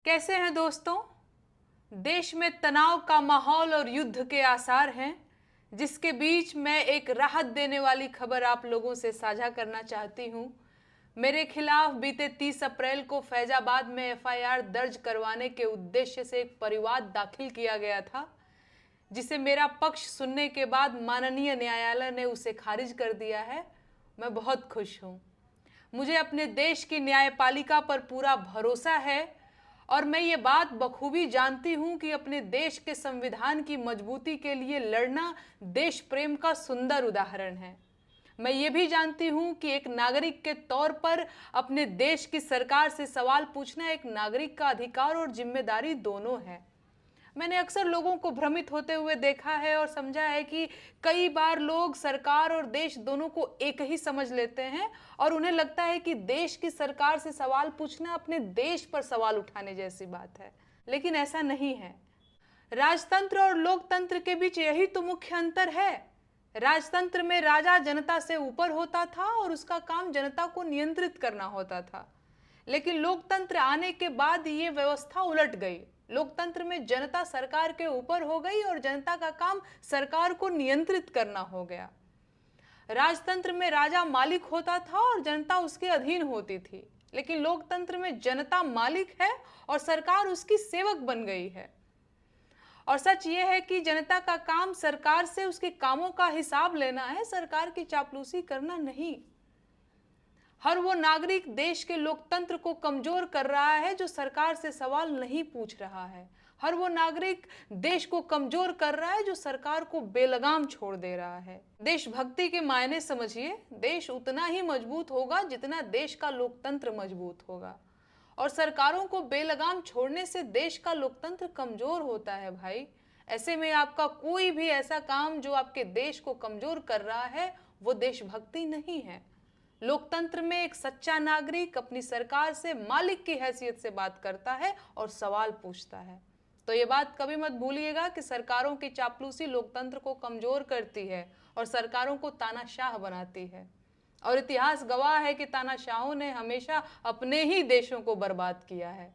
कैसे हैं दोस्तों। देश में तनाव का माहौल और युद्ध के आसार हैं, जिसके बीच मैं एक राहत देने वाली खबर आप लोगों से साझा करना चाहती हूं। मेरे खिलाफ बीते 30 अप्रैल को फैजाबाद में एफआईआर दर्ज करवाने के उद्देश्य से एक परिवाद दाखिल किया गया था, जिसे मेरा पक्ष सुनने के बाद माननीय न्यायालय ने उसे खारिज कर दिया है। मैं बहुत खुश हूं। मुझे अपने देश की न्यायपालिका पर पूरा भरोसा है और मैं ये बात बखूबी जानती हूं कि अपने देश के संविधान की मजबूती के लिए लड़ना देश प्रेम का सुंदर उदाहरण है। मैं ये भी जानती हूं कि एक नागरिक के तौर पर अपने देश की सरकार से सवाल पूछना एक नागरिक का अधिकार और जिम्मेदारी दोनों है। मैंने अक्सर लोगों को भ्रमित होते हुए देखा है और समझा है कि कई बार लोग सरकार और देश दोनों को एक ही समझ लेते हैं और उन्हें लगता है कि देश की सरकार से सवाल पूछना अपने देश पर सवाल उठाने जैसी बात है, लेकिन ऐसा नहीं है। राजतंत्र और लोकतंत्र के बीच यही तो मुख्य अंतर है। राजतंत्र में राजा जनता से ऊपर होता था और उसका काम जनता को नियंत्रित करना होता था, लेकिन लोकतंत्र आने के बाद ये व्यवस्था उलट गई। लोकतंत्र में जनता सरकार के ऊपर हो गई और जनता का काम सरकार को नियंत्रित करना हो गया। राजतंत्र में राजा मालिक होता था और जनता उसके अधीन होती थी, लेकिन लोकतंत्र में जनता मालिक है और सरकार उसकी सेवक बन गई है। और सच यह है कि जनता का काम सरकार से उसके कामों का हिसाब लेना है, सरकार की चापलूसी करना नहीं। हर वो नागरिक देश के लोकतंत्र को कमजोर कर रहा है जो सरकार से सवाल नहीं पूछ रहा है। हर वो नागरिक देश को कमजोर कर रहा है जो सरकार को बेलगाम छोड़ दे रहा है। देशभक्ति के मायने समझिए, देश उतना ही मजबूत होगा जितना देश का लोकतंत्र मजबूत होगा, और सरकारों को बेलगाम छोड़ने से देश का लोकतंत्र कमजोर होता है भाई। ऐसे में आपका कोई भी ऐसा काम जो आपके देश को कमजोर कर रहा है वो देशभक्ति नहीं है। लोकतंत्र में एक सच्चा नागरिक अपनी सरकार से मालिक की हैसियत से बात करता है और सवाल पूछता है। तो ये बात कभी मत भूलिएगा कि सरकारों की चापलूसी लोकतंत्र को कमजोर करती है और सरकारों को तानाशाह बनाती है। और इतिहास गवाह है कि तानाशाहों ने हमेशा अपने ही देशों को बर्बाद किया है।